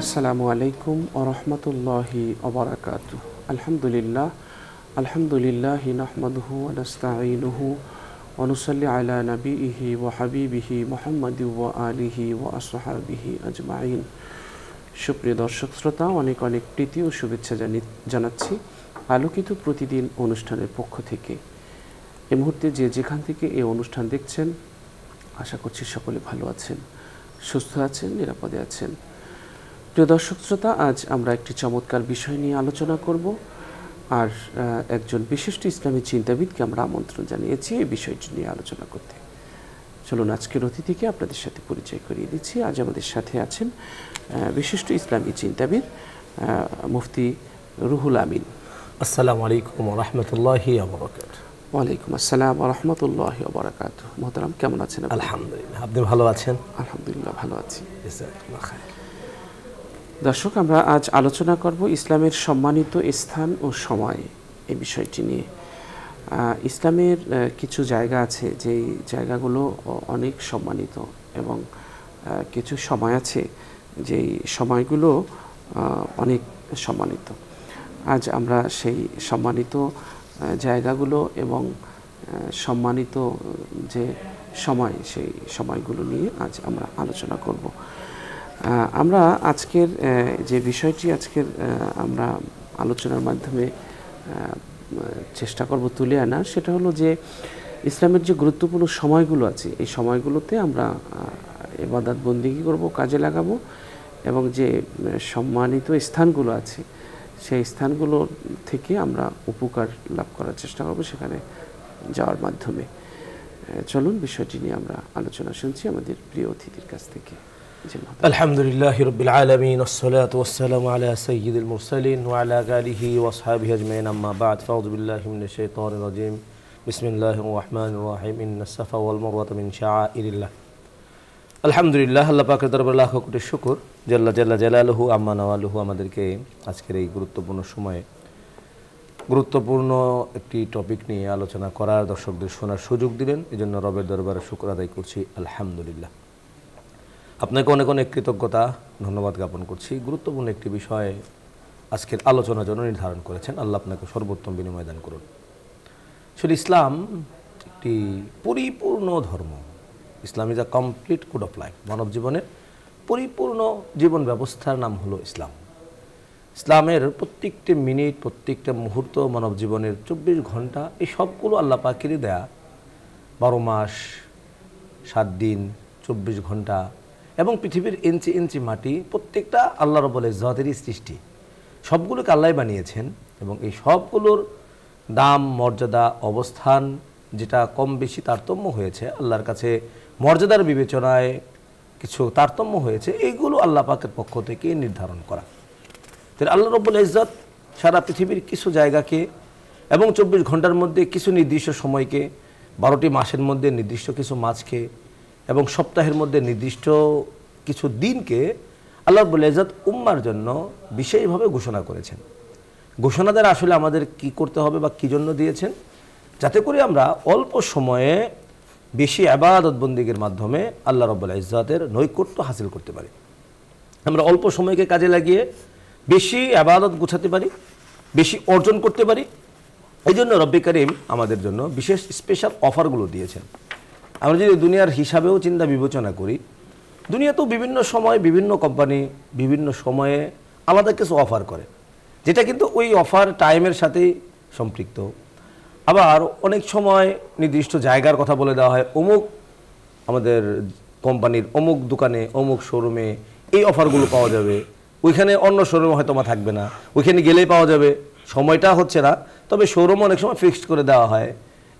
আসসালামু আলাইকুম ওয়া রাহমাতুল্লাহি ওয়া বারাকাতুহু। আলহামদুলিল্লাহি নাহমাদুহু ওয়া নাস্তাঈনুহু ওয়া নুসাল্লি আলা নাবিয়িহি ওয়া হাবিবিহি মুহাম্মাদি ওয়া আলিহি ওয়া আসহাবিহি আজমাইন। সুপ্রিয় দর্শক শ্রোতা, অনেক অনেক প্রীতি ও শুভেচ্ছা জানাচ্ছি আলোকিত প্রতিদিন অনুষ্ঠানের পক্ষ থেকে। এই মুহূর্তে যে যেখান থেকে এই অনুষ্ঠান দেখছেন, আশা করছি সকলে ভালো আছেন, সুস্থ আছেন, নিরাপদে আছেন। প্রিয় দর্শক শ্রোতা, আজ আমরা একটি চমৎকার বিষয় নিয়ে আলোচনা করব, আর একজন বিশিষ্ট ইসলামী চিন্তাবিদকে আমরা আমন্ত্রণ জানিয়েছি এই বিষয়টি নিয়ে আলোচনা করতে। চলুন আজকের অতিথিকে আপনাদের সাথে পরিচয় করিয়ে দিচ্ছি। আজ আমাদের সাথে আছেন বিশিষ্ট ইসলামী চিন্তাবিদ মুফতি রুহুল আমিন। আসসালামু আলাইকুম ওয়া রাহমাতুল্লাহি ওয়া বারাকাতুহু। ওয়ালাইকুম আসসালাম ওয়া রাহমাতুল্লাহি ওয়া বারাকাতুহু। মুহতারাম, কেমন আছেন? আলহামদুলিল্লাহ, আপনি ভালো আছেন? আলহামদুলিল্লাহ, ভালো আছি। জাযাকাল্লাহু খাইর। দর্শক, আমরা আজ আলোচনা করব ইসলামের সম্মানিত স্থান ও সময় এই বিষয়টি নিয়ে। ইসলামের কিছু জায়গা আছে যেই জায়গাগুলো অনেক সম্মানিত, এবং কিছু সময় আছে যেই সময়গুলো অনেক সম্মানিত। আজ আমরা সেই সম্মানিত জায়গাগুলো এবং সম্মানিত যে সময়, সেই সময়গুলো নিয়ে আজ আমরা আলোচনা করব। আমরা আজকের যে বিষয়টি আমরা আলোচনার মাধ্যমে চেষ্টা করব তুলে আনা, সেটা হলো যে ইসলামের যে গুরুত্বপূর্ণ সময়গুলো আছে, এই সময়গুলোতে আমরা ইবাদত বন্দেগী করব, কাজে লাগাবো, এবং যে সম্মানিত স্থানগুলো আছে সেই স্থানগুলো থেকে আমরা উপকার লাভ করার চেষ্টা করব সেখানে যাওয়ার মাধ্যমে। চলুন বিষয়টি নিয়ে আমরা আলোচনা শুনছি আমাদের প্রিয় অতিথির কাছ থেকে। আলহামদুলিল্লাহি রাব্বিল আলামিন, ওয়াসসালাতু ওয়াসসালামু আলা সাইয়্যিদিল মুরসালিন ওয়া আলা আলিহি ওয়া আসহাবিহি আজমাইন, আম্মা বা'দ। ফাউযু বিল্লাহি মিনাশ শাইতানির রাজীম। বিসমিল্লাহির রাহমানির রাহিম। ইন্নাস সাফা ওয়াল মারওয়াতা মিন শাআইরিল্লাহ। আলহামদুলিল্লাহ, আল্লাহ পাকের দরবারে লাখো কোটি শুকর, জাল্লা জালালুহু আম্মা নাওয়ালুহু, আমাদেরকে আজকের এই গুরুত্বপূর্ণ সময়ে গুরুত্বপূর্ণ একটি টপিক নিয়ে আলোচনা করার, দর্শকদের শোনার সুযোগ দিলেন। এজন্য রবের দরবারে শুকর আদায় করছি, আলহামদুলিল্লাহ। আপনাকে অনেক অনেক কৃতজ্ঞতা, ধন্যবাদ জ্ঞাপন করছি। গুরুত্বপূর্ণ একটি বিষয় আজকের আলোচনার জন্য নির্ধারণ করেছেন। আল্লাহ আপনাকে সর্বোত্তম বিনিময় দান করুন। আসলে ইসলাম একটি পরিপূর্ণ ধর্ম। Islam is a complete code of life. মানব জীবনের পরিপূর্ণ জীবন ব্যবস্থার নাম হলো ইসলাম। ইসলামের প্রত্যেকটি মিনিট, প্রত্যেকটা মুহূর্ত, মানব জীবনের 24 ঘন্টা, এই সবগুলো আল্লাহ পাকেরই দেয়া। 12 মাস, 7 দিন, 24 ঘন্টা, এবং পৃথিবীর ইঞ্চি ইঞ্চি মাটি, প্রত্যেকটা আল্লাহ রাব্বুল ইজ্জতেরই সৃষ্টি। সবগুলোকে আল্লাহ বানিয়েছেন, এবং এই সবগুলোর দাম, মর্যাদা, অবস্থান যেটা কম বেশি তারতম্য হয়েছে, আল্লাহর কাছে মর্যাদার বিবেচনায় কিছু তারতম্য হয়েছে, এইগুলো আল্লাহ পাকের পক্ষ থেকে নির্ধারণ করা। তাই আল্লাহ রাব্বুল ইজ্জত সারা পৃথিবীর কিছু জায়গাকে এবং 24 ঘন্টার মধ্যে কিছু নির্দিষ্ট সময়কে, 12টি মাসের মধ্যে নির্দিষ্ট কিছু মাসকে, এবং সপ্তাহের মধ্যে নির্দিষ্ট কিছু দিনকে আল্লাহ রাব্বুল ইজ্জত উম্মার জন্য বিশেষভাবে ঘোষণা করেছেন। ঘোষণা দ্বারা আসলে আমাদের কি করতে হবে বা কী জন্য দিয়েছেন, যাতে করে আমরা অল্প সময়ে বেশি ইবাদত বন্দেগীর মাধ্যমে আল্লাহ রাব্বুল ইজ্জতের নৈকট্য হাসিল করতে পারি। আমরা অল্প সময়কে কাজে লাগিয়ে বেশি ইবাদত গোছাতে পারি, বেশি অর্জন করতে পারি। এই জন্য রব্বে কারীম আমাদের জন্য বিশেষ স্পেশাল অফারগুলো দিয়েছেন। আমরা যদি দুনিয়ার হিসাবেও চিন্তা বিবেচনা করি, দুনিয়াতেও বিভিন্ন সময় বিভিন্ন কোম্পানি বিভিন্ন সময়ে আলাদা কিছু অফার করে, যেটা কিন্তু ওই অফার টাইমের সাথেই সম্পৃক্ত। আবার অনেক সময় নির্দিষ্ট জায়গার কথা বলে দেওয়া হয়, অমুক আমাদের কোম্পানির অমুক দোকানে, অমুক শোরুমে এই অফারগুলো পাওয়া যাবে, ওইখানে অন্য শোরুমে হয়তো থাকবে না, ওইখানে গেলেই পাওয়া যাবে। সময়টা হচ্ছে না, তবে শোরুম অনেক সময় ফিক্সড করে দেওয়া হয়।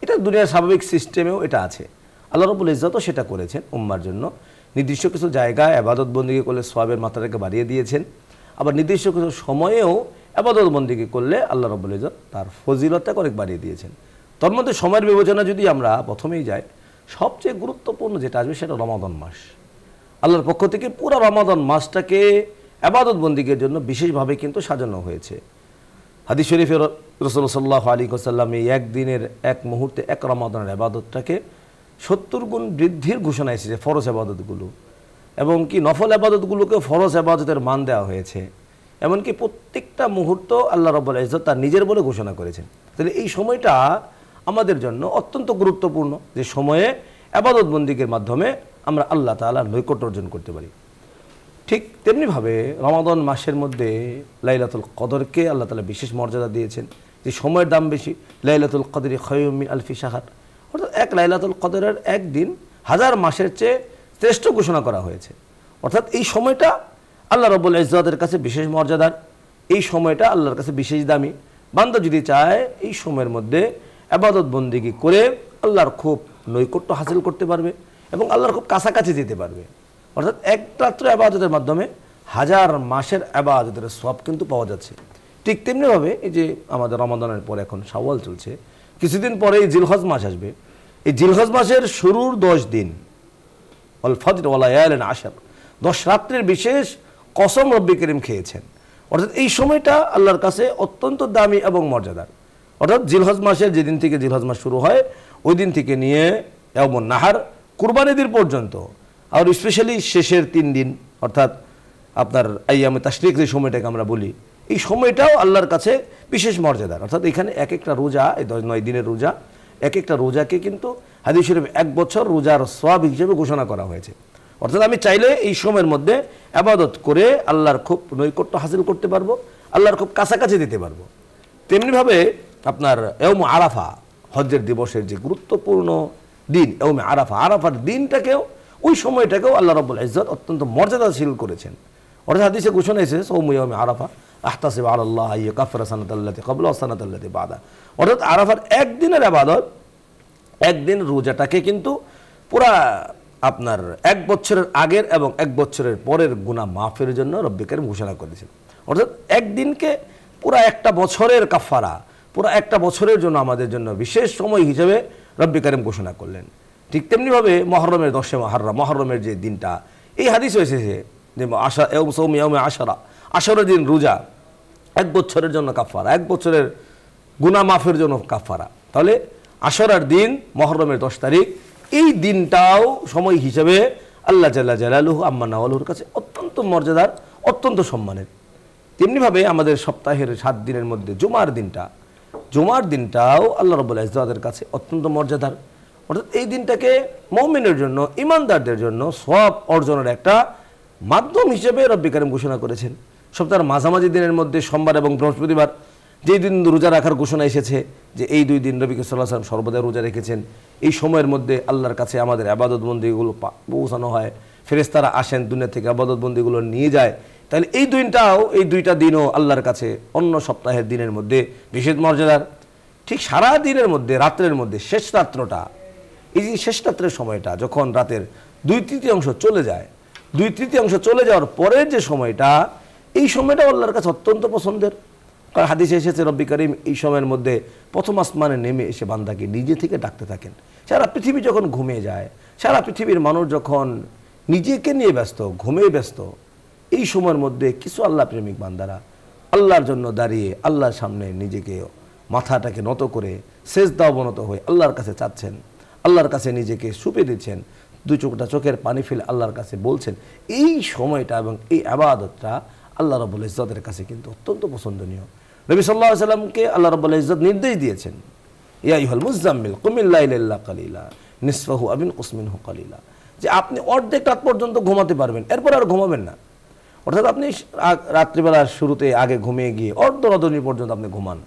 এটা দুনিয়ার স্বাভাবিক সিস্টেমেও এটা আছে। আল্লাহ রাব্বুল ইজ্জতও সেটা করেছেন উম্মার জন্য। নির্দিষ্ট কিছু জায়গায় ইবাদত বন্দেগী করলে সওয়াবের মাত্রাটাকে বাড়িয়ে দিয়েছেন। আবার নির্দিষ্ট কিছু সময়েও ইবাদত বন্দেগী করলে আল্লাহ রাব্বুল ইজ্জত তার ফজিলতটাকে অনেক বাড়িয়ে দিয়েছেন। তার মধ্যে সময়ের বিবেচনা যদি আমরা প্রথমেই যাই, সবচেয়ে গুরুত্বপূর্ণ যেটা আসবে সেটা রমাদান মাস। আল্লাহর পক্ষ থেকে পুরো রমাদান মাসটাকে ইবাদত বন্দেগীর জন্য বিশেষভাবে কিন্তু সাজানো হয়েছে। হাদিস শরীফে রাসূলুল্লাহ সাল্লাল্লাহু আলাইহি ওয়াসাল্লাম এই একদিনের, এক মুহূর্তে, এক রমাদানের ইবাদতটাকে 70 গুণ বৃদ্ধির ঘোষণা এসেছে। ফরজ ইবাদতগুলো এবং কি নফল আবাদতগুলোকে ফরজ আবাদতের মান দেওয়া হয়েছে, এমনকি প্রত্যেকটা মুহূর্ত আল্লাহ রাব্বুল ইজ্জত তার নিজের বলে ঘোষণা করেছেন। তাহলে এই সময়টা আমাদের জন্য অত্যন্ত গুরুত্বপূর্ণ, যে সময়ে আবাদত বন্দিগের মাধ্যমে আমরা আল্লাহ তাআলার নৈকট্য অর্জন করতে পারি। ঠিক তেমনিভাবে রমাদান মাসের মধ্যে লাইলাতুল কদরকে আল্লাহ তাআলা বিশেষ মর্যাদা দিয়েছেন, যে সময়ের দাম বেশি। লাইলাতুল কদরি খায়রুম মিন আলফি শাহর, অর্থাৎ এক লাইলাতুল কদরের একদিন 1000 মাসের চেয়ে শ্রেষ্ঠ ঘোষণা করা হয়েছে। অর্থাৎ এই সময়টা আল্লাহ রাব্বুল ইজ্জতের কাছে বিশেষ মর্যাদার, এই সময়টা আল্লাহর কাছে বিশেষ দামি। বান্দা যদি চায় এই সময়ের মধ্যে ইবাদত বন্দেগী করে আল্লাহর খুব নৈকট্য হাসিল করতে পারবে এবং আল্লাহর খুব কাছাকাছি যেতে পারবে। অর্থাৎ এক রাত্র ইবাদতের মাধ্যমে 1000 মাসের ইবাদতের সওয়াব কিন্তু পাওয়া যাচ্ছে। ঠিক তেমনিভাবে এই যে আমাদের রমাদানের পরে এখন শাওয়াল চলছে, কিছুদিন পরেই জিলহজ মাস আসবে। এই জিলহজ মাসের শুরুর 10 দিন, ওয়াল ফজর ওয়া লায়ালিন আশর, 10 রাত্রের বিশেষ কসম রব্বি করিম খেয়েছেন। অর্থাৎ এই সময়টা আল্লাহর কাছে অত্যন্ত দামি এবং মর্যাদার। অর্থাৎ জিলহজ মাসের যেদিন থেকে জিলহজ মাস শুরু হয় ওই দিন থেকে নিয়ে ইয়াউমুন নাহার, কুরবানি ঈদ পর্যন্ত, আর স্পেশালি শেষের 3 দিন অর্থাৎ আপনার আইয়ামে তাশরিক যে সময়টাকে আমরা বলি, এই সময়টাও আল্লাহর কাছে বিশেষ মর্যাদার। অর্থাৎ এখানে এক একটা রোজা, এই 9 দিনের রোজা, এক একটা রোজাকে কিন্তু হাদিস শরীফে 1 বছর রোজার সওয়াব হিসেবে ঘোষণা করা হয়েছে। অর্থাৎ আমি চাইলে এই সময়ের মধ্যে ইবাদত করে আল্লাহর খুব নৈকট্য হাসিল করতে পারবো, আল্লাহর খুব কাছাকাছি দিতে পারবো। তেমনিভাবে আপনার ইয়াউমে আরাফা, হজ্জের দিবসের যে গুরুত্বপূর্ণ দিন ইয়াউমে আরাফা, আরাফার দিনটাকেও, ওই সময়টাকেও আল্লাহ রাব্বুল ইজ্জত অত্যন্ত মর্যাদাশীল করেছেন। অর্থাৎ হাদিসে ঘোষণা এসেছে সাওমু ইয়াউমে আরাফা আহতাসিবু আলাল্লাহ আইয়াকাফিরা সানাতাল্লাতি ক্বাবলা ওয়া সানাতাল্লাতি বাদা। অর্থাৎ আরাফার একদিনের ইবাদত, একদিন রোজাটাকে কিন্তু পুরা আপনার 1 বছরের আগের এবং 1 বছরের পরের গুনাহ মাফের জন্য রব্বি কারীম ঘোষণা করেছেন। অর্থাৎ একদিনকে পুরা একটা বছরের কাফারা, পুরা একটা বছরের জন্য আমাদের জন্য বিশেষ সময় হিসেবে রব্বি কারীম ঘোষণা করলেন। ঠিক তেমনিভাবে মহরমের 10 মুহররম, মহরমের যে দিনটা, এই হাদিস এসেছে যে ইয়াউমে আশরা, 10 দিন রোজা 1 বছরের জন্য কাফারা, 1 বছরের গুনাহ মাফের জন্য কাফারা। তাহলে আশরার দিন মহরমের 10 তারিখ, এই দিনটাও সময় হিসেবে আল্লাহ জাল্লা জালালুহু আম্মা নাওয়ালুর কাছে অত্যন্ত মর্যাদার, অত্যন্ত সম্মানের। তেমনিভাবে আমাদের সপ্তাহের 7 দিনের মধ্যে জুমার দিনটা, জুমার দিনটাও আল্লাহ রাব্বুল ইজ্জতের কাছে অত্যন্ত মর্যাদার। অর্থাৎ এই দিনটাকে মুমিনের জন্য, ইমানদারদের জন্য সওয়াব অর্জনের একটা মাধ্যম হিসেবে রব্বি কারীম ঘোষণা করেছেন। সপ্তাহের মাঝামাঝি দিনের মধ্যে সোমবার এবং বৃহস্পতিবার যেই দিন রোজা রাখার ঘোষণা এসেছে, যে এই 2 দিন নবী সাল্লাল্লাহু আলাইহি ওয়াসাল্লাম সর্বদা রোজা রেখেছেন। এই সময়ের মধ্যে আল্লাহর কাছে আমাদের ইবাদত বন্দেগীগুলো পৌঁছানো হয়, ফেরেশতারা আসেন দুনিয়া থেকে ইবাদত বন্দেগীগুলো নিয়ে যায়। তাহলে এই দিনটাও, এই 2টা দিনও আল্লাহর কাছে অন্য সপ্তাহের দিনের মধ্যে বিশেষ মর্যাদার। ঠিক সারা দিনের মধ্যে রাত্রের মধ্যে শেষ রাত্রটা, এই যে শেষ রাত্রের সময়টা, যখন রাতের 2/3 চলে যায়, 2/3 চলে যাওয়ার পরের যে সময়টা, এই সময়টা আল্লাহর কাছে অত্যন্ত পছন্দের। কারণ হাদিসে এসেছে রব্বি করিম এই সময়ের মধ্যে প্রথম আসমানে নেমে এসে বান্দাকে নিজে থেকে ডাকতে থাকেন। সারা পৃথিবী যখন ঘুমিয়ে যায়, সারা পৃথিবীর মানুষ যখন নিজেকে নিয়ে ব্যস্ত, ঘুমিয়ে ব্যস্ত, এই সময়ের মধ্যে কিছু আল্লাহ প্রেমিক বান্দারা আল্লাহর জন্য দাঁড়িয়ে আল্লাহর সামনে নিজেকে, মাথাটাকে নত করে সেজদা অবনত হয়ে আল্লাহর কাছে চাচ্ছেন, আল্লাহর কাছে নিজেকে সুপে দিচ্ছেন, 2 চোখটা চোখের পানি ফেলে আল্লাহর কাছে বলছেন। এই সময়টা এবং এই ইবাদতটা আল্লাহ রাব্বুল ইজ্জতের কাছে কিন্তু অত্যন্ত পছন্দনীয়। নবী সাল্লাল্লাহু আলাইহি ওয়াসাল্লামকে আল্লাহ রাব্বুল ইজ্জত নির্দেশ দিয়েছেন, ইয়া আইয়ুহাল মুযাম্মিল কুমিল লাইলা ইল্লা কালিলা নিসফাহু আবিন কুসমিনহু কালিলা, যে আপনি অর্ধেক রাত পর্যন্ত ঘুমাতে পারবেন, এরপর আর ঘুমাবেন না। অর্থাৎ আপনি রাত্রিবেলার শুরুতে আগে ঘুমিয়ে গিয়ে অর্ধরাত্রি পর্যন্ত আপনি ঘুমান,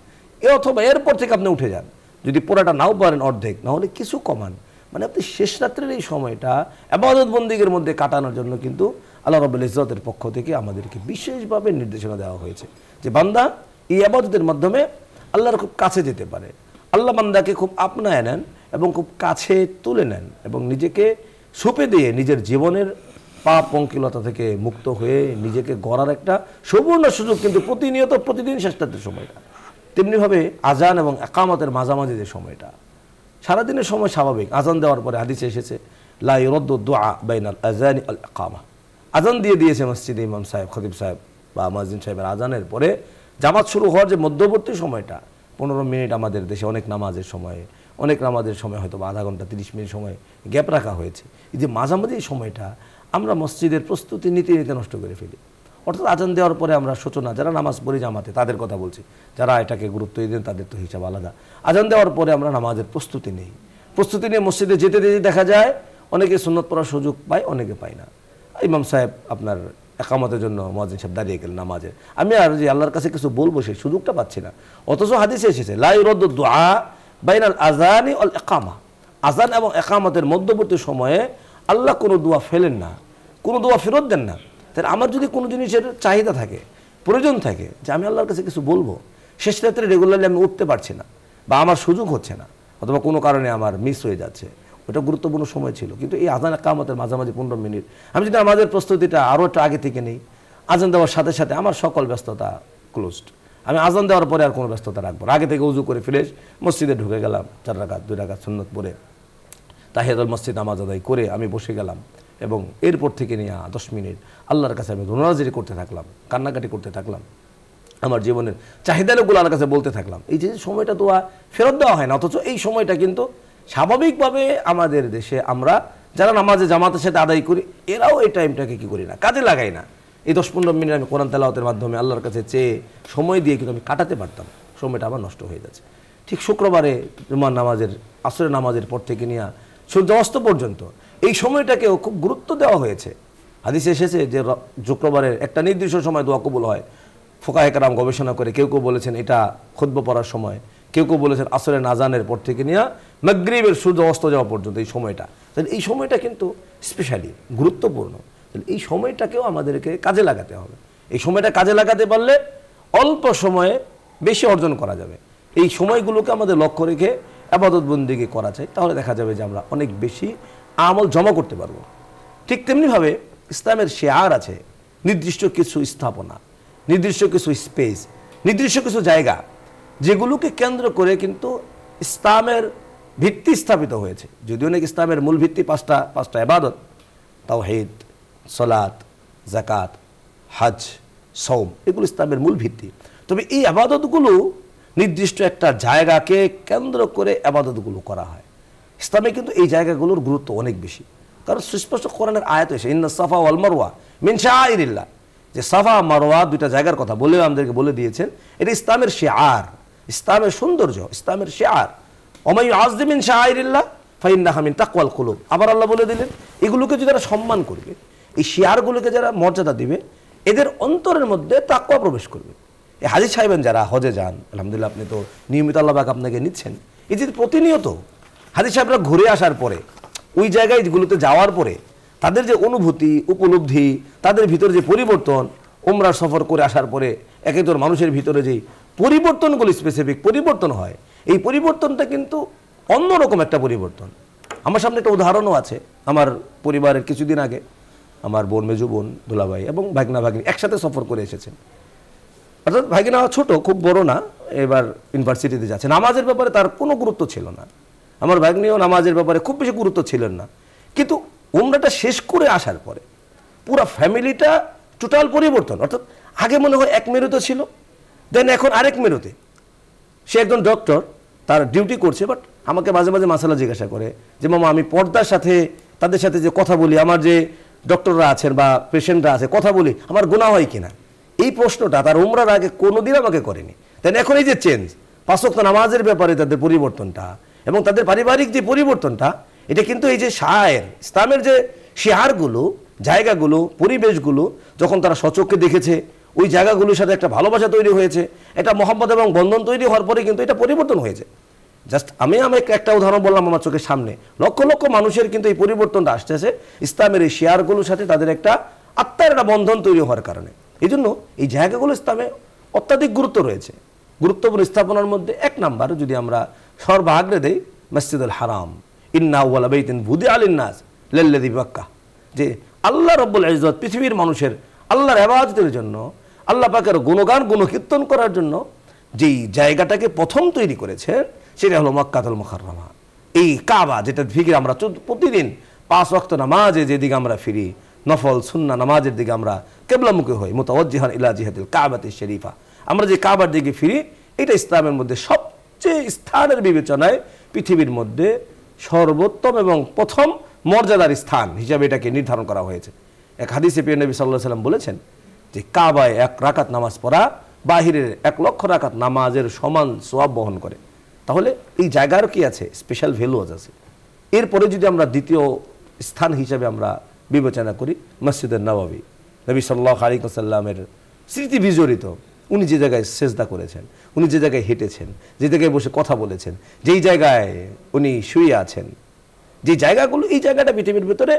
অথবা এরপর থেকে আপনি উঠে যান। যদি পুরাটা নাও পারেন অর্ধেক, না হলে কিছু কমান। মানে আপনি শেষ রাত্রের এই সময়টা ইবাদত বন্দেগীর মধ্যে কাটানোর জন্য কিন্তু আল্লাহ রাব্বুল ইজ্জতের পক্ষ থেকে আমাদেরকে বিশেষভাবে নির্দেশনা দেওয়া হয়েছে, যে বান্দা এই ইবাদতের মাধ্যমে আল্লাহর খুব কাছে যেতে পারে, আল্লাহ বান্দাকে খুব আপনায় নেন এবং খুব কাছে তুলে নেন এবং নিজেকে সুপে দিয়ে নিজের জীবনের পাপ পঙ্কিলতা থেকে মুক্ত হয়ে নিজেকে গড়ার একটা সুবর্ণ সুযোগ কিন্তু প্রতিনিয়ত, প্রতিদিন শেষ রাতের সময়টা। তেমনিভাবে আজান এবং ইকামতের মাঝামাঝি যে সময়টা, সারাদিনের সময় স্বাভাবিক। আজান দেওয়ার পরে হাদিসে এসেছে লা ইউরাদ্দু দুআ বাইনাল আযানি ওয়াল ইকামা, আজান দিয়ে দিয়েছে মসজিদে ইমাম সাহেব, খতিব সাহেব বা মুয়াজ্জিন সাহেবের আজানের পরে জামাত শুরু হওয়ার যে মধ্যবর্তী সময়টা 15 মিনিট, আমাদের দেশে অনেক নামাজের সময়, অনেক নামাজের সময় হয়তো আধা ঘন্টা 30 মিনিট সময় গ্যাপ রাখা হয়েছে। এই যে মাঝামাঝি সময়টা আমরা মসজিদের প্রস্তুতি নিতে নিতে নষ্ট করে ফেলি। অর্থাৎ আজান দেওয়ার পরে আমরা সূচনা, যারা নামাজ পড়ি জামাতে তাদের কথা বলছি, যারা এটাকে গুরুত্ব দেন তাদের তো হিসাব আলাদা। আজান দেওয়ার পরে আমরা নামাজের প্রস্তুতি নেই, প্রস্তুতি নিয়ে মসজিদে যেতে যেতে দেখা যায় অনেকে সুন্নত পড়ার সুযোগ পায়, অনেকে পায় না। ইমাম সাহেব আপনার একামতের জন্য মুয়াজ্জিন সাহেব দাঁড়িয়ে গেলেন নামাজে, আমি আর যে আল্লাহর কাছে কিছু বলবো সেই সুযোগটা পাচ্ছি না। অথচ হাদিসে এসেছে লা ইউরাদ্দু দুআ বাইনাল আযানি ওয়াল ইকামা, আযান এবং ইকামতের মধ্যবর্তী সময়ে আল্লাহ কোনো দোয়া ফেলেন না, কোনো দোয়া ফেরত দেন না। তাহলে আমার যদি কোনো জিনিসের চাহিদা থাকে, প্রয়োজন থাকে যে আমি আল্লাহর কাছে কিছু বলবো, শেষ রাত্রে রেগুলারলি আমি উঠতে পারছি না বা আমার সুযোগ হচ্ছে না অথবা কোনো কারণে আমার মিস হয়ে যাচ্ছে, ওটা গুরুত্বপূর্ণ সময় ছিল। কিন্তু এই আজান ইকামতের মাঝামাঝি 15 মিনিট আমি যদি আমাদের প্রস্তুতিটা আরও একটু আগে থেকে নেই, আজান দেওয়ার সাথে সাথে আমার সকল ব্যস্ততা ক্লোজড, আমি আজান দেওয়ার পরে আর কোনো ব্যস্ততা রাখবো না। আগে থেকে উজু করে ফ্রেশ মসজিদে ঢুকে গেলাম, 4 রাকাত 2 রাকাত সুন্নত পড়ে তাহিয়াতুল মসজিদ নামাজ আদায় করে আমি বসে গেলাম এবং এরপর থেকে নিয়ে 10 মিনিট আল্লাহর কাছে আমি রোনাজারি করতে থাকলাম, কান্নাকাটি করতে থাকলাম, আমার জীবনের চাহিদাগুলো আল্লাহর কাছে বলতে থাকলাম। এই যে সময়টা তো ফেরত দেওয়া হয় না, অথচ এই সময়টা কিন্তু স্বাভাবিকভাবে আমাদের দেশে আমরা যারা নামাজে জামাতের সাথে আদায় করি এরাও এই টাইমটাকে কী করি না, কাজে লাগাই না। এই 10-15 মিনিট আমি কোরআন তেলাওয়াতের মাধ্যমে আল্লাহর কাছে চেয়ে সময় দিয়ে কিন্তু আমি কাটাতে পারতাম, সময়টা আমার নষ্ট হয়ে যাচ্ছে। ঠিক শুক্রবারে জুমার নামাজের আসরের নামাজের পর থেকে নিয়ে সূর্য অস্ত পর্যন্ত এই সময়টাকেও খুব গুরুত্ব দেওয়া হয়েছে। হাদিসে এসেছে যে শুক্রবারের একটা নির্দিষ্ট সময় দোয়া কবুল হয়। ফুকাহে কেরাম গবেষণা করে কেউ কেউ বলেছেন এটা খুতবা পড়ার সময়, কেউ কেউ বলেছেন আসরের আযানের পর থেকে নিয়ে মাগরিবের সূর্য অস্ত যাওয়া পর্যন্ত এই সময়টা। তাহলে এই সময়টা কিন্তু স্পেশালি গুরুত্বপূর্ণ। তাহলে এই সময়টাকেও আমাদেরকে কাজে লাগাতে হবে। এই সময়টা কাজে লাগাতে পারলে অল্প সময়ে বেশি অর্জন করা যাবে। এই সময়গুলোকে আমাদের লক্ষ্য রেখে ইবাদত বন্দেগী করা চাই, তাহলে দেখা যাবে যে আমরা অনেক বেশি আমল জমা করতে পারবো। ঠিক তেমনিভাবে ইসলামের শেয়ার আছে, নির্দিষ্ট কিছু স্থাপনা, নির্দিষ্ট কিছু স্পেস, নির্দিষ্ট কিছু জায়গা যেগুলোকে কেন্দ্র করে কিন্তু ইসলামের ভিত্তি স্থাপিত হয়েছে। যদিও নাকি ইসলামের মূল ভিত্তি পাঁচটা ইবাদত, তাওহীদ, সালাত, যাকাত, হজ, সওম, এগুলো ইসলামের মূল ভিত্তি। তবে এই ইবাদতগুলো নির্দিষ্ট একটা জায়গাকে কেন্দ্র করে ইবাদতগুলো করা হয়। ইসলামে কিন্তু এই জায়গাগুলোর গুরুত্ব অনেক বেশি, কারণ সুস্পষ্ট কোরআনের আয়াত এসে ইন্না সাফা ওয়াল মারওয়া মিন শাআইরিল্লাহ, যে সাফা মারওয়া দুইটা জায়গার কথা বলেও আমাদেরকে বলে দিয়েছেন এটা ইসলামের শিআর, ইসলামের সৌন্দর্য, ইসলামের শিআর। ওমাই ইউআযযিম মিন শাআইরিল্লাহ ফাইন্নাহা মিন তাকওয়াল কুলুব। আবার আল্লাহ বলে দিলেন এগুলোকে যদি যারা সম্মান করবে, এই শিআরগুলোকে যারা মর্যাদা দিবে, এদের অন্তরের মধ্যে তাকওয়া প্রবেশ করবে। এই হাজী সাহেবেন যারা হজে যান, আলহামদুলিল্লাহ আপনি তো নিয়মিত আল্লাহ পাক আপনাকে নিচ্ছেন, এই যে প্রতিনিয়ত হাজী সাহেবরা ঘুরে আসার পরে ওই জায়গাগুলোতে যাওয়ার পরে তাদের যে অনুভূতি উপলব্ধি, তাদের ভিতরে যে পরিবর্তন, উমরার সফর করে আসার পরে এক একজন মানুষের ভিতরে যেই পরিবর্তনগুলো স্পেসিফিক পরিবর্তন হয়, এই পরিবর্তনটা কিন্তু অন্যরকম একটা পরিবর্তন। আমার সামনে একটা উদাহরণও আছে। আমার পরিবারের কিছুদিন আগে আমার বোন, মেজো বোন, দুলাভাই এবং ভাগনা ভাগনি একসাথে সফর করে এসেছেন। অর্থাৎ ভাগিনা ছোট, খুব বড় না, এবার ইউনিভার্সিটিতে যাচ্ছে। নামাজের ব্যাপারে তার কোনো গুরুত্ব ছিল না, আমার ভাগ্নিও নামাজের ব্যাপারে খুব বেশি গুরুত্ব ছিলেন না। কিন্তু উমরাটা শেষ করে আসার পরে পুরো ফ্যামিলিটা টোটাল পরিবর্তন। অর্থাৎ আগে মনে হয় এক মেরুতে ছিল, দেন এখন আরেক মেরুতে। সে একজন ডক্টর, তার ডিউটি করছে, বাট আমাকে মাঝে মাঝে মাসালা জিজ্ঞাসা করে যে মামা আমি পর্দার সাথে তাদের সাথে যে কথা বলি, আমার যে ডক্টররা আছেন বা পেশেন্টরা আছে কথা বলি, আমার গুনাহ হয় কিনা। এই প্রশ্নটা তার উমরার আগে কোনোদিন আমাকে করেনি। তাই এখন এই যে চেঞ্জ, 5 ওয়াক্ত নামাজের ব্যাপারে তাদের পরিবর্তনটা এবং তাদের পারিবারিক যে পরিবর্তনটা, এটা কিন্তু এই যে শায়ের ইসলামের যে শিয়ারগুলো, জায়গাগুলো, পরিবেশগুলো যখন তারা সচক্ষে দেখেছে, ওই জায়গাগুলোর সাথে একটা ভালোবাসা তৈরি হয়েছে, এটা মহব্বত এবং বন্ধন তৈরি হওয়ার পরে কিন্তু এটা পরিবর্তন হয়েছে। জাস্ট আমি একটা উদাহরণ বললাম আমার চোখের সামনে, লক্ষ লক্ষ মানুষের কিন্তু এই পরিবর্তনটা আসতেছে ইসলামের এই শিয়ারগুলোর সাথে তাদের একটা আত্মার একটা বন্ধন তৈরি হওয়ার কারণে। এই জন্য এই জায়গাগুলো ইসলামে অত্যাধিক গুরুত্ব রয়েছে। গুরুত্বপূর্ণ স্থাপনার মধ্যে 1 নাম্বার যদি আমরা সর্বাগ্রে দেই, মসজিদুল হারাম, ইন্না আউওয়ালা বাইতিন বুদিআ লিন-নাস লাল্লাযী বিবাক্কা, যে আল্লাহ রাব্বুল ইজ্জত পৃথিবীর মানুষের আল্লাহর ইবাদতের জন্য, আল্লাহ পাকের গুণগান গুণকীর্তন করার জন্য যেই জায়গাটাকে প্রথম তৈরি করেছেন সেটা হলো মক্কাতুল মুকাররমা। এই কাবা, যেটা দিকে আমরা প্রতিদিন 5 ওয়াক্ত নামাজে যেদিকে আমরা ফিরি, নফল সুন্নাহ নামাজের দিকে আমরা কিবলামুখী হই, মুতাওয়াজ্জিহান ইলা জিহাতিল কাবাতিশ শরীফা, আমরা যে কাবার দিকে ফিরি, এটা ইসলামের মধ্যে সবচেয়ে স্থানের বিবেচনায় পৃথিবীর মধ্যে সর্বোত্তম এবং প্রথম মর্যাদার স্থান হিসাবে এটাকে নির্ধারণ করা হয়েছে। এক হাদিসে প্রিয় নবী সাল্লাল্লাহু আলাইহি সাল্লাম বলেছেন যে কাবায় 1 রাকাত নামাজ পড়া বাহিরের 1 লক্ষ রাকাত নামাজের সমান সওয়াব বহন করে। তাহলে এই জায়গার কি আছে, স্পেশাল ভ্যালু আছে। এরপরে যদি আমরা দ্বিতীয় স্থান হিসেবে আমরা বিবেচনা করি মসজিদে নববী, নবী সাল্লাল্লাহু আলাইহি ওয়াসাল্লামের স্মৃতি বিজড়িত, উনি যে জায়গায় সেজদা করেছেন, উনি যে জায়গায় হেঁটেছেন, যে জায়গায় বসে কথা বলেছেন, যেই জায়গায় উনি শুয়ে আছেন, যে জায়গাগুলো, এই জায়গাটা পৃথিবীর ভিতরে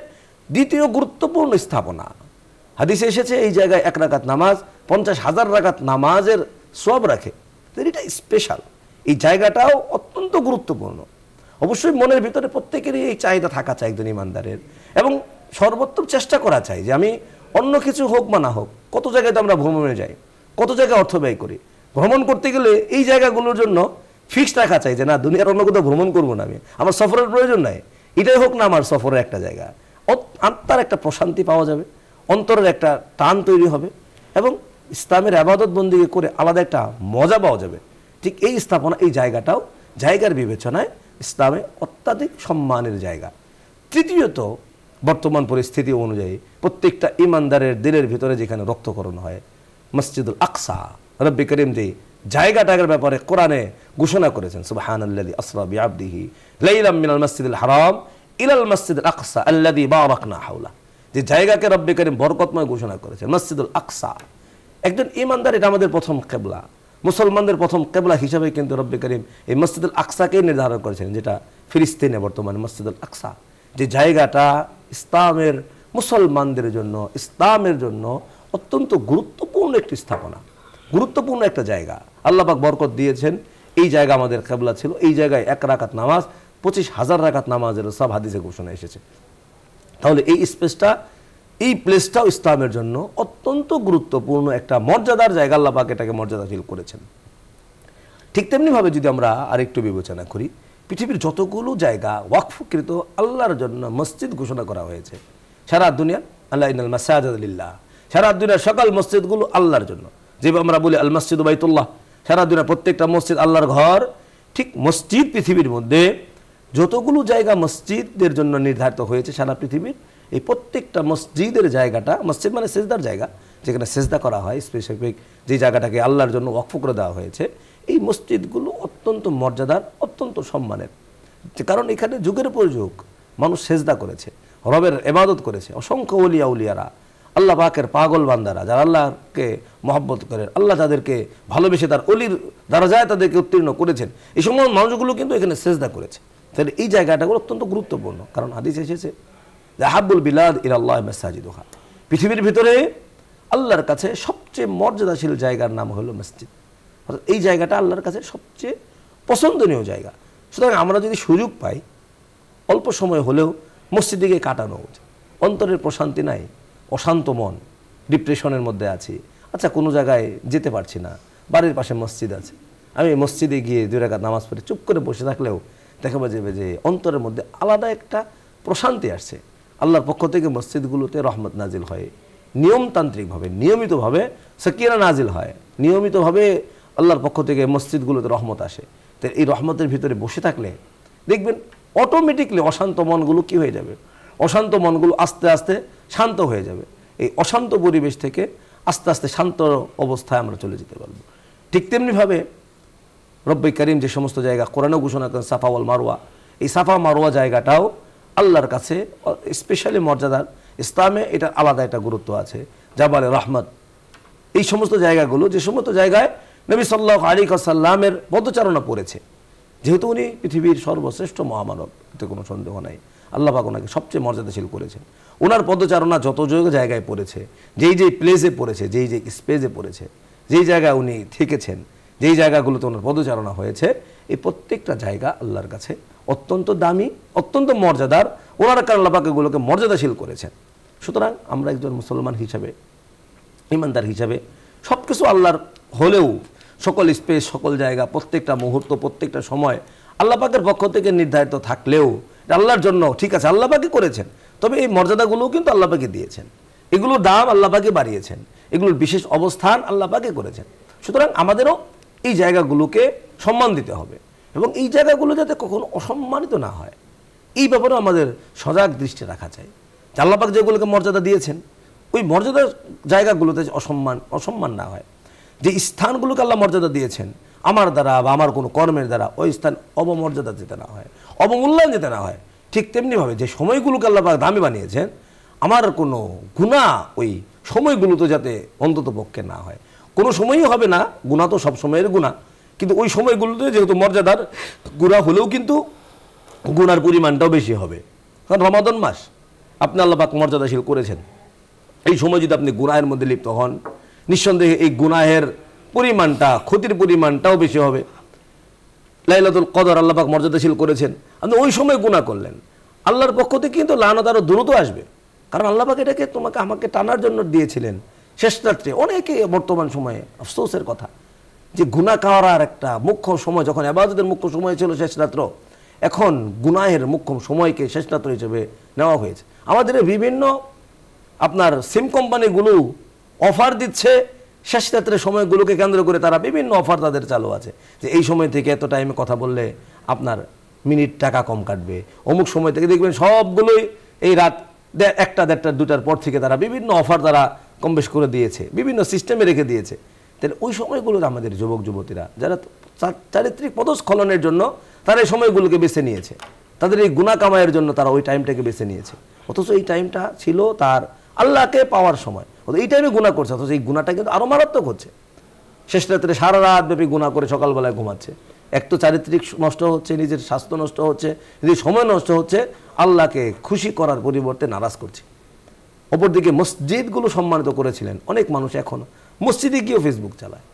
দ্বিতীয় গুরুত্বপূর্ণ স্থাপনা। হাদিসে এসেছে এই জায়গায় 1 রাকাত নামাজ 50,000 রাকাত নামাজের সওয়াব রাখে। এটা স্পেশাল, এই জায়গাটাও অত্যন্ত গুরুত্বপূর্ণ। অবশ্যই মনের ভিতরে প্রত্যেকেরই এই চাহিদা থাকা চাই একজন ইমানদারের, এবং সর্বোত্তম চেষ্টা করা চাই যে আমি অন্য কিছু হোক বা না হোক, কত জায়গায় তো আমরা ভ্রমণে যাই, কত জায়গায় অর্থ ব্যয় করি। ভ্রমণ করতে গেলে এই জায়গাগুলোর জন্য ফিক্সড রাখা চাই যে না, দুনিয়ার অন্য কোথাও ভ্রমণ করবো না, আমি আমার সফরের প্রয়োজন নাই, এটাই হোক না আমার সফরের একটা জায়গা। আত্মার একটা প্রশান্তি পাওয়া যাবে, অন্তরের একটা টান তৈরি হবে, এবং ইসলামের ইবাদত বন্দেগী করে আলাদা একটা মজা পাওয়া যাবে। ঠিক এই স্থাপনা, এই জায়গাটাও জায়গার বিবেচনায় ইসলামে অত্যাধিক সম্মানের জায়গা। তৃতীয়ত, বর্তমান পরিস্থিতি অনুযায়ী প্রত্যেকটা ইমানদারের দিলের ভিতরে যেখানে রক্তকরণ হয়, মসজিদুল আকসা, রব্বি করিম যে জায়গাটার ব্যাপারে কোরআনে ঘোষণা করেছেন, সুবহানাল্লাযী আসরা বিআবদিহি লাইলাম মিনাল মাসজিদিল হারাম ইলাল মাসজিদিল আকসা আল্লাযী বারাকনা হাওলা, যে জায়গাকে রব্বি করিম বরকতময় ঘোষণা করেছেন, মসজিদুল আকসা। একজন ইমানদার, এটা আমাদের প্রথম কিবলা, মুসলমানদের প্রথম কিবলা হিসাবে কিন্তু রব্বি করিম এই মসজিদুল আকসাকেই নির্ধারণ করেছেন, যেটা ফিলিস্তিনে বর্তমানে মসজিদুল আকসা, যে জায়গাটা ইসলামের মুসলমানদের জন্য, ইসলামের জন্য অত্যন্ত গুরুত্বপূর্ণ একটি স্থাপনা, গুরুত্বপূর্ণ একটা জায়গা। আল্লাহ পাক বরকত দিয়েছেন, এই জায়গা আমাদের কিবলা ছিল। এই জায়গায় 1 রাকাত নামাজ 25,000 রাকাত নামাজের সব হাদিসে ঘোষণা এসেছে। তাহলে এই স্পেসটা, এই প্লেসটাও ইসলামের জন্য অত্যন্ত গুরুত্বপূর্ণ একটা মর্যাদার জায়গা। আল্লাহ পাক এটাকে মর্যাদাশীল করেছেন। ঠিক তেমনিভাবে যদি আমরা আরেকটু বিবেচনা করি, পৃথিবীর যতগুলো জায়গা ওয়াকফকৃত আল্লাহর জন্য মসজিদ ঘোষণা করা হয়েছে সারা দুনিয়া, আল্লাহ ইন্নাল মাসাজিদ লিল্লাহ, সারা দুনিয়ার সকল মসজিদগুলো আল্লাহর জন্য। যেভাবে আমরা বলি আল মসজিদ বাইতুল্লাহ, সারা দুনিয়ার প্রত্যেকটা মসজিদ আল্লাহর ঘর। ঠিক মসজিদ পৃথিবীর মধ্যে যতগুলো জায়গা মসজিদদের জন্য নির্ধারিত হয়েছে সারা পৃথিবীর, এই প্রত্যেকটা মসজিদের জায়গাটা, মসজিদ মানে সেজদার জায়গা, যেখানে সেজদা করা হয়, স্পেসিফিক যে জায়গাটাকে আল্লাহর জন্য ওয়াকফ করে দেওয়া হয়েছে, এই মসজিদগুলো অত্যন্ত মর্যাদার, অত্যন্ত সম্মানের। কারণ এখানে যুগের পর যুগ মানুষ সেজদা করেছে, রবের ইবাদত করেছে। অসংখ্য ওলিয়া উলিয়ারা, আল্লাহ পাকের পাগল বান্দারা, যারা আল্লাহকে মহব্বত করেন, আল্লাহ তাদেরকে ভালোবেসে তার অলির দরজায় তাদেরকে উত্তীর্ণ করেছেন, এই সময় মানুষগুলো কিন্তু এখানে সেজদা করেছে। তাহলে এই জায়গাটাগুলো অত্যন্ত গুরুত্বপূর্ণ। কারণ হাদিস এসেছে যে আহাব্বুল বিলাদ ইলাল্লাহি মাসাজিদুহা, পৃথিবীর ভিতরে আল্লাহর কাছে সবচেয়ে মর্যাদাশীল জায়গার নাম হলো মসজিদ। অর্থাৎ এই জায়গাটা আল্লাহর কাছে সবচেয়ে পছন্দনীয় জায়গা। সুতরাং আমরা যদি সুযোগ পাই, অল্প সময় হলেও মসজিদে গিয়ে কাটানো উচিত। অন্তরের প্রশান্তি নাই, অশান্ত মন, ডিপ্রেশনের মধ্যে আছি, আচ্ছা কোনো জায়গায় যেতে পারছি না, বাড়ির পাশে মসজিদ আছে, আমি মসজিদে গিয়ে 2 রাকাত নামাজ পড়ে চুপ করে বসে থাকলেও দেখা যাবে যে অন্তরের মধ্যে আলাদা একটা প্রশান্তি আসছে। আল্লাহর পক্ষ থেকে মসজিদগুলোতে রহমত নাজিল হয়, নিয়মতান্ত্রিকভাবে, নিয়মিতভাবে সাকিনা নাজিল হয়, নিয়মিতভাবে আল্লাহর পক্ষ থেকে মসজিদগুলোতে রহমত আসে। তো এই রহমতের ভিতরে বসে থাকলে দেখবেন অটোমেটিকলি অশান্ত মনগুলো কি হয়ে যাবে, অশান্ত মনগুলো আস্তে আস্তে শান্ত হয়ে যাবে। এই অশান্ত পরিবেশ থেকে আস্তে আস্তে শান্ত অবস্থায় আমরা চলে যেতে পারবো। ঠিক তেমনিভাবে রব্বি করিম যে সমস্ত জায়গা কোরআনে ঘোষণা করেন, সাফা ওয়াল মারওয়া, এই সাফা মারওয়া জায়গাটাও আল্লাহর কাছে স্পেশালি মর্যাদার। ইসলামে এটা আলাদা একটা গুরুত্ব আছে। জাবালে রহমত, এই সমস্ত জায়গাগুলো, যে সমস্ত জায়গায় নবী সাল্লাল্লাহু আলাইহি ওয়াসাল্লামের পদচারণা পড়েছে, যেহেতু উনি পৃথিবীর সর্বশ্রেষ্ঠ মহামানব, এতে কোনো সন্দেহ নাই, আল্লাহ পাক ওনাকে সবচেয়ে মর্যাদাশীল করেছেন। ওনার পদচারণা যত জায়গায় পড়েছে, যেই প্লেসে পড়েছে, যেই স্পেসে পড়েছে, যেই জায়গায় উনি থেকেছেন, যেই জায়গাগুলোতে ওনার পদচারণা হয়েছে, এই প্রত্যেকটা জায়গা আল্লাহর কাছে অত্যন্ত দামি, অত্যন্ত মর্যাদার। ওনার কারণে আল্লাহ পাক এগুলোকে মর্যাদাশীল করেছেন। সুতরাং আমরা একজন মুসলমান হিসাবে, ইমানদার হিসাবে সব কিছু আল্লাহর হলেও সকল স্পেস, সকল জায়গা, প্রত্যেকটা মুহূর্ত, প্রত্যেকটা সময় আল্লাহ পাকের পক্ষ থেকে নির্ধারিত থাকলেও আল্লাহর জন্য ঠিক আছে, আল্লাহ পাকই করেছেন, তবে এই মর্যাদাগুলোও কিন্তু আল্লাহ পাকই দিয়েছেন, এগুলোর দাম আল্লাহ পাকই বাড়িয়েছেন, এগুলোর বিশেষ অবস্থান আল্লাহ পাকই করেছেন। সুতরাং আমাদেরও এই জায়গাগুলোকে সম্মান দিতে হবে, এবং এই জায়গাগুলো যাতে কখনো অসম্মানিত না হয়, এই ব্যাপারেও আমাদের সজাগ দৃষ্টি রাখা চাই। আল্লাহ পাক যেগুলোকে মর্যাদা দিয়েছেন, ওই মর্যাদার জায়গাগুলোতে অসম্মান না হয়, যে স্থানগুলোকে আল্লাহ মর্যাদা দিয়েছেন আমার দ্বারা বা আমার কোনো কর্মের দ্বারা ওই স্থান অবমর্যাদা যেতে না হয়, অবমূল্যায়ন যেতে না হয়। ঠিক তেমনিভাবে যে সময়গুলোকে আল্লাহ পাক দামি বানিয়েছেন, আমার কোনো গুনাহ ওই সময়গুলোতে যাতে অন্তত পক্ষে না হয়। কোনো সময়ই হবে না, গুনাহ তো সব সময়ের গুনাহ, কিন্তু ওই সময়গুলোতে যেহেতু মর্যাদার গুনাহ হলেও কিন্তু গুনার পরিমাণটাও বেশি হবে। কারণ রমাদান মাস আপনি আল্লাহ পাক মর্যাদাশীল করেছেন, এই সময় যদি আপনি গুনাহের মধ্যে লিপ্ত হন, নিঃসন্দেহে এই গুনাহের পরিমাণটা, ক্ষতির পরিমাণটাও বেশি হবে। লাইলাতুল কদর আল্লাহ পাক মর্যাদাশীল করেছেন, আপনি ওই সময় গুনাহ করলেন, আল্লাহর পক্ষ থেকে কিন্তু লানত আরও দ্রুত আসবে। কারণ আল্লাহ পাক এটাকে তোমাকে আমাকে টানার জন্য দিয়েছিলেন শেষ রাত্রে। অনেকে বর্তমান সময়ে আফসোসের কথা যে গুনাহ করার একটা মুখ্য সময়, যখন ইবাদতের মুখ্য সময় ছিল শেষ রাত্র, এখন গুনাহের মুখ্য সময়কে শেষ রাত্র হিসেবে নেওয়া হয়েছে। আমাদের বিভিন্ন আপনার সিম কোম্পানিগুলো অফার দিচ্ছে শেষ রাত্রের সময়গুলোকে কেন্দ্র করে, তারা বিভিন্ন অফার তাদের চালু আছে যে এই সময় থেকে এত টাইমে কথা বললে আপনার মিনিট টাকা কম কাটবে, অমুক সময় থেকে দেখবেন সবগুলোই এই রাত 1টা, 1:30, 2টার পর থেকে তারা বিভিন্ন অফার তারা কম বেশ করে দিয়েছে, বিভিন্ন সিস্টেমে রেখে দিয়েছে। তাহলে ওই সময়গুলোতে আমাদের যুবক যুবতীরা যারা চারিত্রিক পদস্খলনের জন্য তারা এই সময়গুলোকে বেছে নিয়েছে, তাদের এই গুনাহ কামাইয়ের জন্য তারা ওই টাইমটাকে বেছে নিয়েছে, অথচ এই টাইমটা ছিল তার আল্লাহকে পাওয়ার সময়। এই টাইমে গুনাহ করছে, অথচ এই গুনাহটা কিন্তু আরও মারাত্মক হচ্ছে। শেষ রাত্রে সারা রাত ব্যাপী গুনাহ করে সকালবেলায় ঘুমাচ্ছে। এক তো চারিত্রিক নষ্ট হচ্ছে, নিজের স্বাস্থ্য নষ্ট হচ্ছে, নিজের সময় নষ্ট হচ্ছে, আল্লাহকে খুশি করার পরিবর্তে নারাজ করছে। অপরদিকে মসজিদগুলো সম্মানিত করেছিলেন অনেক মানুষ, এখন মসজিদে গিয়েও ফেসবুক চালায়।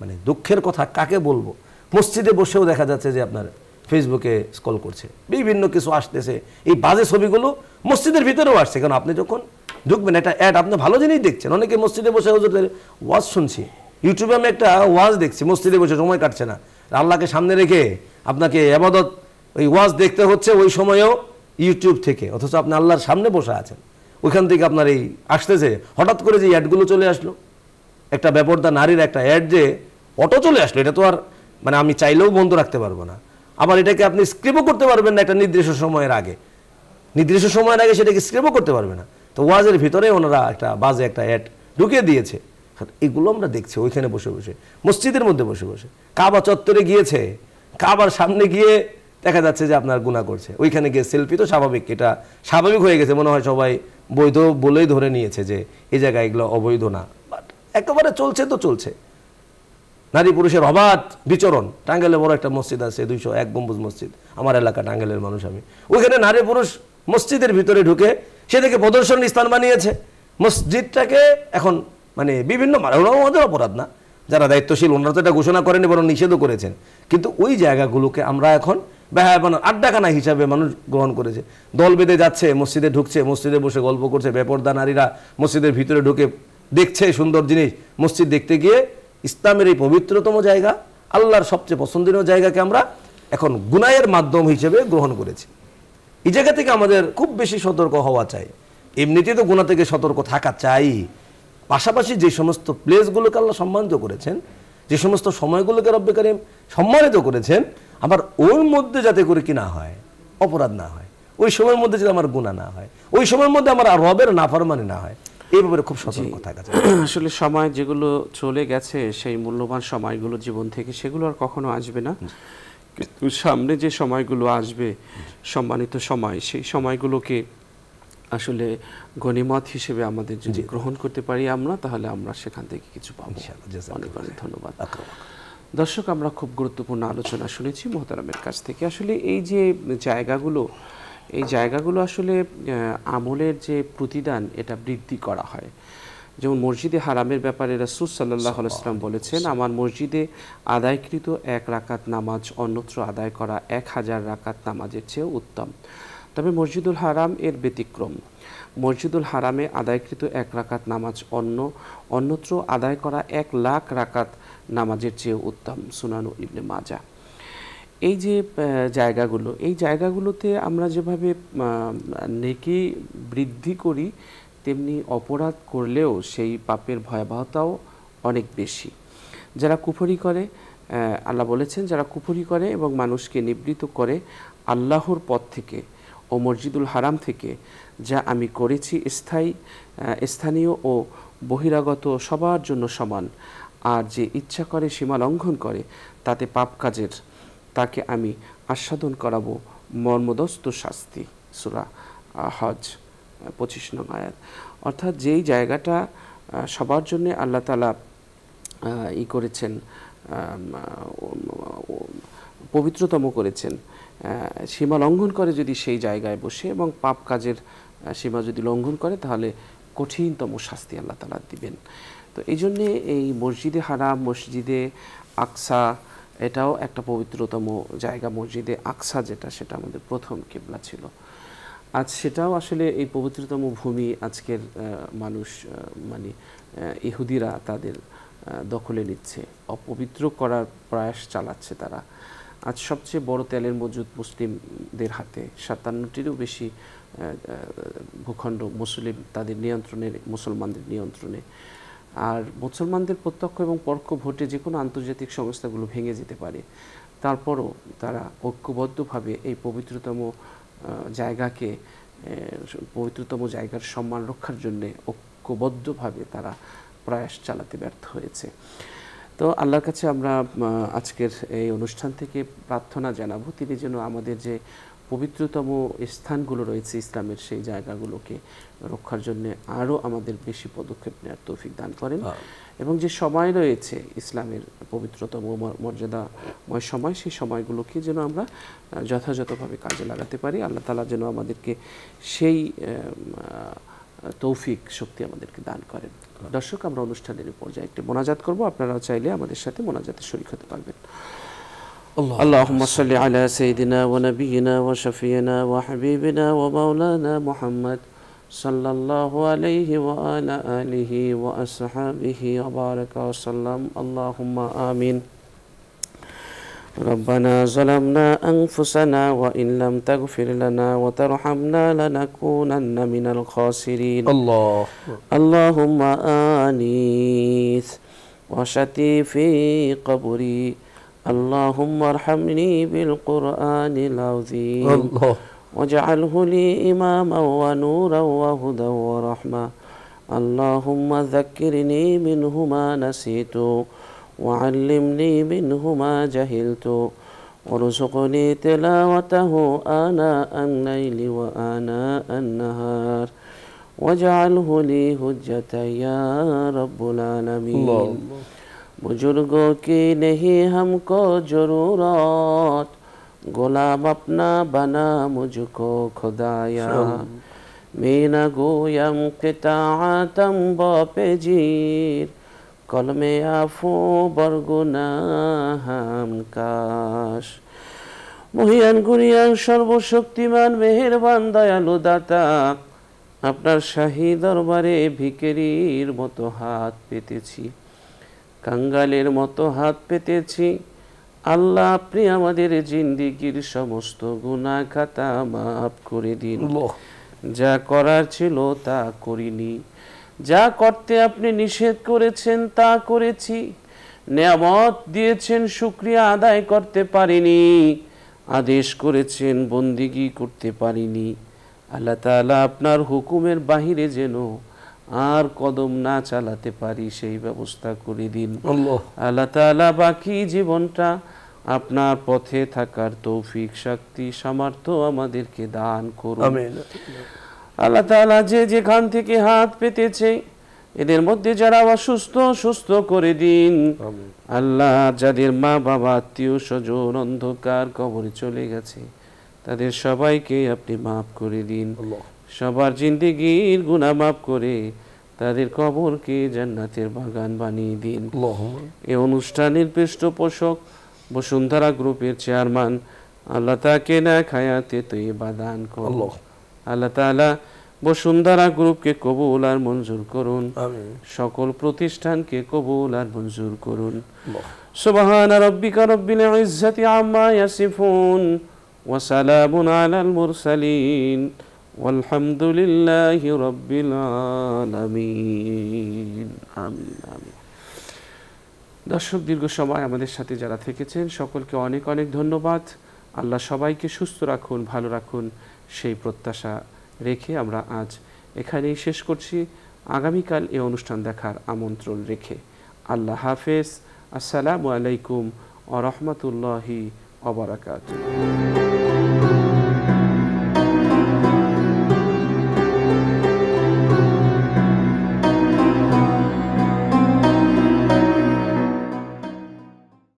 মানে দুঃখের কথা কাকে বলবো, মসজিদে বসেও দেখা যাচ্ছে যে আপনার ফেসবুকে স্ক্রল করছে, বিভিন্ন কিছু আসতেছে, এই বাজে ছবিগুলো মসজিদের ভিতরেও আসছে। কারণ আপনি যখন ঢুকবেন একটা অ্যাড, আপনি ভালো জিনিস দেখছেন, অনেকে মসজিদে বসে হুজুরের ওয়াজ শুনছি, ইউটিউবে আমি একটা ওয়াজ দেখছি, মসজিদে বসে সময় কাটছে না, আল্লাহকে সামনে রেখে আপনাকে ইবাদত ওই ওয়াজ দেখতে হচ্ছে ওই সময়েও ইউটিউব থেকে, অথচ আপনি আল্লাহর সামনে বসে আছেন, ওইখান থেকে আপনার এই আসতেছে হঠাৎ করে যে অ্যাডগুলো চলে আসলো, একটা বেপরদা নারীর একটা অ্যাড যে অটো চলে আসলো, এটা তো আর মানে আমি চাইলেও বন্ধ রাখতে পারবো না। আবার এটাকে আপনি স্ক্রিপও করতে পারবেন না, একটা নির্দিষ্ট সময়ের আগে সেটাকে স্ক্রিপও করতে পারবে না। তো ওয়াজের ভিতরে ওনারা একটা বাজে একটা অ্যাড ঢুকিয়ে দিয়েছে, এগুলো আমরা দেখছি ওইখানে বসে বসে, মসজিদের মধ্যে বসে বসে। কাবা চত্বরে গিয়েছে, কাবার সামনে গিয়ে দেখা যাচ্ছে যে আপনার গুনাহ করছে, ওইখানে গিয়ে সেলফি, তো স্বাভাবিক, এটা স্বাভাবিক হয়ে গেছে, মনে হয় সবাই বৈধ বলেই ধরে নিয়েছে যে এই জায়গায় এগুলো অবৈধ না, বাট একেবারে চলছে তো চলছে। নারী পুরুষের অবাধ বিচরণ। টাঙ্গাইলে বড় একটা মসজিদ আছে, 201 গম্বুজ মসজিদ, আমার এলাকা টাঙ্গাইলের মানুষ আমি, ওইখানে নারী পুরুষ মসজিদের ভিতরে ঢুকে সেটাকে প্রদর্শনী স্থান বানিয়েছে। মসজিদটাকে এখন মানে বিভিন্ন, ওদের অপরাধ না, যারা দায়িত্বশীল ওনারা তো এটা ঘোষণা করেনি, বরং নিষেধও করেছেন, কিন্তু ওই জায়গাগুলোকে আমরা এখন বেহায়াপনা আড্ডাখানা হিসাবে মানুষ গ্রহণ করেছে। দল বেঁধে যাচ্ছে, মসজিদে ঢুকছে, মসজিদে বসে গল্প করছে, বেপরদা নারীরা মসজিদের ভিতরে ঢুকে দেখছে সুন্দর জিনিস। মসজিদ দেখতে গিয়ে ইসলামের এই পবিত্রতম জায়গা, আল্লাহর সবচেয়ে পছন্দনীয় জায়গাকে আমরা এখন গুনাহের মাধ্যম হিসেবে গ্রহণ করেছি। এই জায়গা থেকে আমাদের খুব বেশি সতর্ক হওয়া চাই। এমনিতেই তো গুনাহ থেকে সতর্ক থাকা চাই, পাশাপাশি যে সমস্ত প্লেসগুলোকে আল্লাহ সম্মানিত করেছেন, যে সমস্ত সময়গুলোকে রব্বে কারীম সম্মানিত করেছেন, আবার ওর মধ্যে যাতে করে কি না হয়, অপরাধ না হয়, ওই সময়ের মধ্যে যাতে আমার গুনাহ না হয়, ওই সময়ের মধ্যে আমার রবের নাফরমানি না হয়, এই ব্যাপারে খুব সতর্ক থাকা চাই। আসলে সময় যেগুলো চলে গেছে, সেই মূল্যবান সময়গুলো জীবন থেকে, সেগুলো আর কখনো আসবে না, কিন্তু সামনে যে সময়গুলো আসবে সম্মানিত সময়, সেই সময়গুলোকে আসলে গনিমত হিসেবে আমাদের যদি গ্রহণ করতে পারি আমরা, তাহলে আমরা সেখান থেকে কিছু পাবো। অনেক অনেক ধন্যবাদ। দর্শক, আমরা খুব গুরুত্বপূর্ণ আলোচনা শুনেছি মোহতারামের কাছ থেকে। আসলে এই যে জায়গাগুলো, এই জায়গাগুলো আসলে আমলের যে প্রতিদান, এটা বৃদ্ধি করা হয়। যেমন মসজিদে হারামের ব্যাপারে রাসূল সাল্লাল্লাহু আলাইহি ওয়াসাল্লাম বলেছেন, আমার মসজিদে আদায়কৃত 1 রাকাত নামাজ অন্যত্র আদায় করা 1000 রাকাত নামাজের চেয়ে উত্তম। তবে মসজিদুল হারাম এর ব্যতিক্রম। মসজিদুল হারামে আদায়কৃত 1 রাকাত নামাজ অন্যত্র আদায় করা 1 লাখ রাকাত নামাজের চেয়ে উত্তম। সুনান ইবনে মাজাহ। এই যে জায়গাগুলো, এই জায়গাগুলোতে আমরা যেভাবে নেকি বৃদ্ধি করি, তেমনি অপরাধ করলেও সেই পাপের ভয়াবহতাও অনেক বেশি। যারা কুফরি করে, আল্লাহ বলেছেন, যারা কুফরি করে এবং মানুষকে নিবৃত করে আল্লাহর পথ থেকে, ও মসজিদুল হারাম থেকে যা আমি করেছি স্থানীয় ও বহিরাগত সবার জন্য সমান, আর যে ইচ্ছা করে সীমা লঙ্ঘন করে তাতে পাপ কাজের তাকে আমি আস্বাদন করাবো মর্মদস্ত শাস্তি। সূরা হজ 25 নং আয়াত। অর্থাৎ যেই জায়গাটা সবার জন্য আল্লাহ তাআলা করেছেন, পবিত্রতম করেছেন, সীমা লঙ্ঘন করে যদি সেই জায়গায় বসে এবং পাপ কাজের সীমা যদি লঙ্ঘন করে তাহলে কঠিনতম শাস্তি আল্লাহ তাআলা দিবেন। তো এই জন্যে এই মসজিদে হারাম, মসজিদে আকসা এটাও একটা পবিত্রতম জায়গা। মসজিদে আকসা যেটা, সেটা আমাদের প্রথম কিবলা ছিল। আজ সেটাও আসলে এই পবিত্রতম ভূমি আজকের মানুষ মানে ইহুদিরা তাদের দখলে নিচ্ছে, অপবিত্র করার প্রয়াস চালাচ্ছে তারা। আজ সবচেয়ে বড় তেলের মজুদ মুসলিমদের হাতে। 57টিরও বেশি ভূখণ্ড মুসলিম তাদের নিয়ন্ত্রণে, মুসলমানদের নিয়ন্ত্রণে। আর মুসলমানদের প্রত্যক্ষ এবং পরোক্ষ ভোটে যে কোনো আন্তর্জাতিক সংস্থাগুলো ভেঙে যেতে পারে, তারপরও তারা ঐক্যবদ্ধভাবে এই পবিত্রতম জায়গাকে, পবিত্রতম জায়গার সম্মান রক্ষার জন্যে ঐক্যবদ্ধভাবে তারা প্রয়াস চালাতে ব্যর্থ হয়েছে। তো আল্লাহর কাছে আমরা আজকের এই অনুষ্ঠান থেকে প্রার্থনা জানাবো, তিনি যেন আমাদের যে পবিত্রতম স্থানগুলো রয়েছে ইসলামের, সেই জায়গাগুলোকে রক্ষার জন্য আরও আমাদের বেশি পদক্ষেপ নেওয়ার তৌফিক দান করেন। এবং যে সময় রয়েছে ইসলামের পবিত্রতম মর্যাদাময় সময়, সেই সময়গুলোকে যেন আমরা যথাযথভাবে কাজে লাগাতে পারি। আল্লাহ তাআলা যেন আমাদেরকে সেই তৌফিক শক্তি আমাদেরকে দান করেন। দর্শক, আমরা অনুষ্ঠানের পর্যায়ে একটি মোনাজাত করব, আপনারাও চাইলে আমাদের সাথে মোনাজাতে শরীক হতে পারবেন। اللهم صل على سيدنا ونبينا وشفينا وحبيبنا ومولانا محمد صلى الله عليه وعلى آله وأصحابه وبارك وسلم. اللهم آمين. ربنا ظلمنا أنفسنا وإن لم تغفر لنا وترحمنا لنكونن من الخاسرين. اللهم آنيس وشتي في قبري. اللهم ارحمني بالقرآن العظيم واجعله لي إماما ونورا وهدى ورحمة. اللهم ذكرني منه ما نسيت وعلمني منه ما جهلت وارزقني تلاوته آناء الليل وآناء النهار واجعله لي حجة يا رب العالمين. बुजुर्गों की नहीं हमको जरूरत, गुलाम अपना बना मुझको खुदाया. मीना गोयम कितातम बापे जीर कलमे आफो बरगुना हम काश. মহিয়ান গুণিয়ান সর্বশক্তিমান মেহেরবান দয়ালু দাতা, আপনার শাহী দরবারে ভিখারির মতো হাত পেতেছি, কাঙ্গালের মতো হাত পেতেছি। আল্লাহ, আপনি আমাদের জিন্দেগির সমস্ত গুনাহ খাতা মাফ করে দিন। যা করার ছিল তা করিনি, যা করতে আপনি নিষেধ করেছেন তা করেছি, নেয়ামত দিয়েছেন শুকরিয়া আদায় করতে পারিনি, আদেশ করেছেন বন্দিগি করতে পারিনি। আল্লাহ তাআলা, আপনার হুকুমের বাহিরে যেন আর কদম না চালাতে পারি সেই ব্যবস্থা করে দিন। আল্লাহ তাআলা, বাকি জীবনটা আপনার পথে থাকার তৌফিক, শক্তি, সামর্থ্য আমাদেরকে দান করুন। আল্লাহ তাআলা, যে যেখান থেকে হাত পেতেছে এদের মধ্যে যারা অসুস্থ সুস্থ করে দিন। আল্লাহ, যাদের মা বাবা আত্মীয় স্বজন অন্ধকার কবরে চলে গেছে তাদের সবাইকে আপনি মাফ করে দিন। সবার জিন্দেগির গুনাহ মাফ করে তাদের কবরকে জান্নাতের বাগান বানিয়ে দিন। এই অনুষ্ঠানের পৃষ্ঠপোষক বসুন্ধরা গ্রুপের চেয়ারম্যান, আল্লাহ তাকে না খায়াতে তৈবা দান করুন। আল্লাহ তাআলা, বসুন্ধরা গ্রুপকে কবুল আর মঞ্জুর করুন, সকল প্রতিষ্ঠানকে কবুল আর মঞ্জুর করুন। সুবহানা রাব্বিকা রাব্বিল ইজ্জাতি আম্মা ইয়াসিফুন ওয়া সালামুন আলাল মুরসালিন ওয়ালহামদুলিল্লাহি রাব্বিল আলামিন। আমিন আমিন। দর্শক, দীর্ঘ সময় আমাদের সাথে যারা থেকেছেন সকলকে অনেক অনেক ধন্যবাদ। আল্লাহ সবাইকে সুস্থ রাখুন, ভালো রাখুন, সেই প্রত্যাশা রেখে আমরা আজ এখানেই শেষ করছি। আগামীকাল এই অনুষ্ঠান দেখার আমন্ত্রণ রেখে আল্লাহ হাফেজ। আসসালামু আলাইকুম ওয়া রাহমাতুল্লাহি ওয়া বারাকাতুহু।